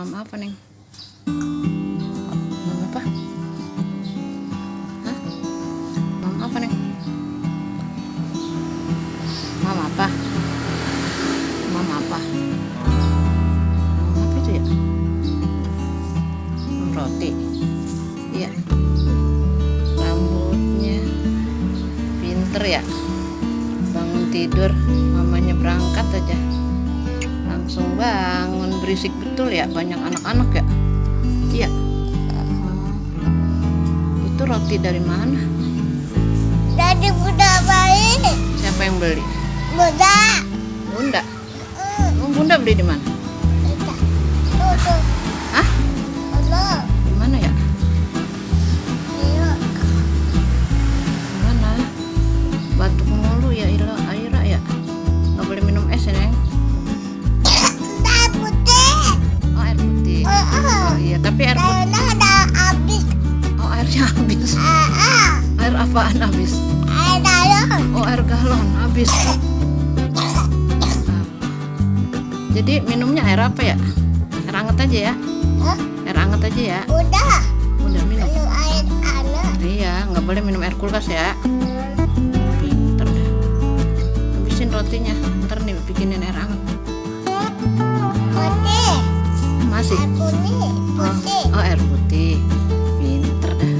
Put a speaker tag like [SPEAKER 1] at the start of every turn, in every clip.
[SPEAKER 1] Mama apa, Neng? Mama apa? Hah? Mama apa, Neng? Mama apa? Mama apa? Mama apa itu ya? Roti. Iya. Rambutnya pinter ya. Bangun tidur, mamanya berangkat aja langsung bangun, berisik betul ya, banyak anak-anak ya. Iya. Itu roti dari mana?
[SPEAKER 2] Dari Bunda bayi.
[SPEAKER 1] Siapa yang beli?
[SPEAKER 2] Bunda.
[SPEAKER 1] Bunda. Bunda beli di mana?
[SPEAKER 2] Tuh.
[SPEAKER 1] Hah?
[SPEAKER 2] Tuh.
[SPEAKER 1] Di mana ya?
[SPEAKER 2] Iya.
[SPEAKER 1] Di mana? Batuk mulu ya, Aira ya. Nggak boleh minum es ya, Neng.
[SPEAKER 2] Air putih.
[SPEAKER 1] Oh, air putih. Oh iya, tapi air putih.
[SPEAKER 2] Karena ada habis.
[SPEAKER 1] Oh, airnya habis. Air apaan habis?
[SPEAKER 2] Air galon.
[SPEAKER 1] Oh, air galon habis. Jadi minumnya air apa ya? Air hangat aja ya?
[SPEAKER 2] Hah?
[SPEAKER 1] Air hangat aja ya?
[SPEAKER 2] Udah.
[SPEAKER 1] Udah minum.
[SPEAKER 2] Minum air hangat.
[SPEAKER 1] Iya, nggak boleh minum air kulkas ya. Pinter dah. Habisin rotinya. Ntar nih bikinin air hangat.
[SPEAKER 2] Putih.
[SPEAKER 1] Masih?
[SPEAKER 2] Air putih.
[SPEAKER 1] Oh, air putih. Pinter dah.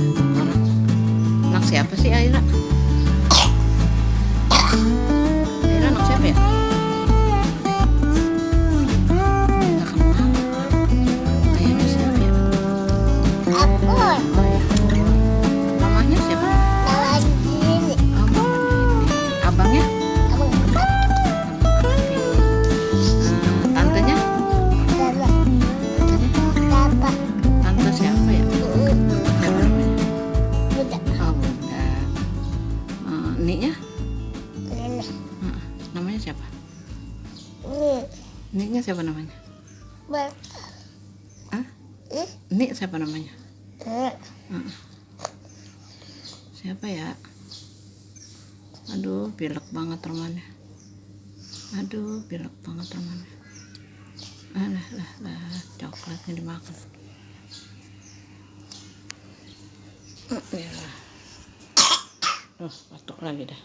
[SPEAKER 1] Anak siapa sih Aira? Aira anak siapa ya? Nggak kenal. Ayahnya siapa ya?
[SPEAKER 2] Apel.
[SPEAKER 1] Oh ya. Mamanya siapa?
[SPEAKER 2] Lawan gini.
[SPEAKER 1] Oh, mamanya ini. Abangnya?
[SPEAKER 2] Abang empat.
[SPEAKER 1] Tantenya?
[SPEAKER 2] Sama. Berapa?
[SPEAKER 1] Tante siapa ya? Siapa namanya?
[SPEAKER 2] Bunda.
[SPEAKER 1] Oh, Bunda. Niknya?
[SPEAKER 2] Nenek.
[SPEAKER 1] Namanya siapa?
[SPEAKER 2] Ini.
[SPEAKER 1] Niknya siapa namanya?
[SPEAKER 2] Ber.
[SPEAKER 1] Hah? Nik siapa namanya? Siapa ya? Aduh, pilek banget romannya. Aduh, pilek banget romannya. Lah, coklatnya dimakan. Ya. Batuk lagi dah.